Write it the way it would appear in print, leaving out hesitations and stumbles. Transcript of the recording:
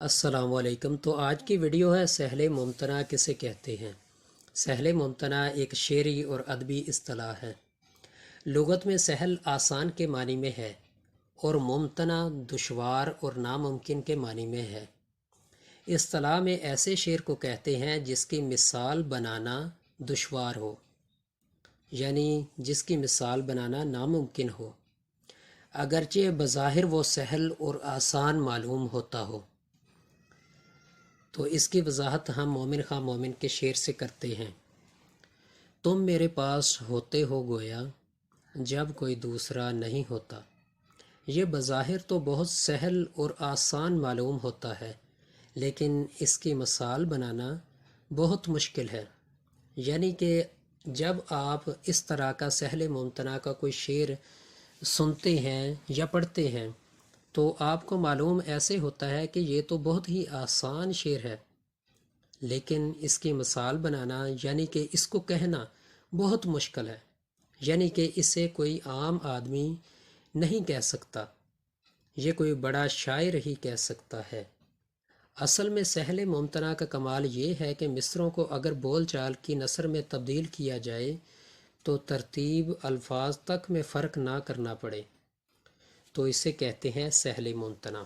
السلام علیکم۔ تو آج کی ویڈیو ہے سہل ممتنع کسے کہتے ہیں۔ سہل ممتنع ایک شعری اور ادبی اصطلاح ہے۔ لغت میں سہل آسان کے معنی میں ہے اور ممتنع دشوار اور ناممکن کے معنی میں ہے۔ اصطلاح میں ایسے شعر کو کہتے ہیں جس کی مثال بنانا دشوار ہو، یعنی جس کی مثال بنانا ناممکن ہو، اگرچہ بظاہر وہ سہل اور آسان معلوم ہوتا ہو۔ تو اس کی وضاحت ہم مومن خواہ مومن کے شعر سے کرتے ہیں۔ تم میرے پاس ہوتے ہو گویا جب کوئی دوسرا نہیں ہوتا۔ یہ بظاہر تو بہت سہل اور آسان معلوم ہوتا ہے، لیکن اس کی مثال بنانا بہت مشکل ہے۔ یعنی کہ جب آپ اس طرح کا سہل ممتنع کا کوئی شعر سنتے ہیں یا پڑھتے ہیں تو آپ کو معلوم ایسے ہوتا ہے کہ یہ تو بہت ہی آسان شعر ہے، لیکن اس کی مثال بنانا یعنی کہ اس کو کہنا بہت مشکل ہے، یعنی کہ اسے کوئی عام آدمی نہیں کہہ سکتا، یہ کوئی بڑا شاعر ہی کہہ سکتا ہے۔ اصل میں سہل ممتنع کا کمال یہ ہے کہ مصرعوں کو اگر بول چال کی نثر میں تبدیل کیا جائے تو ترتیب الفاظ تک میں فرق نہ کرنا پڑے، تو اسے کہتے ہیں سہل ممتنع۔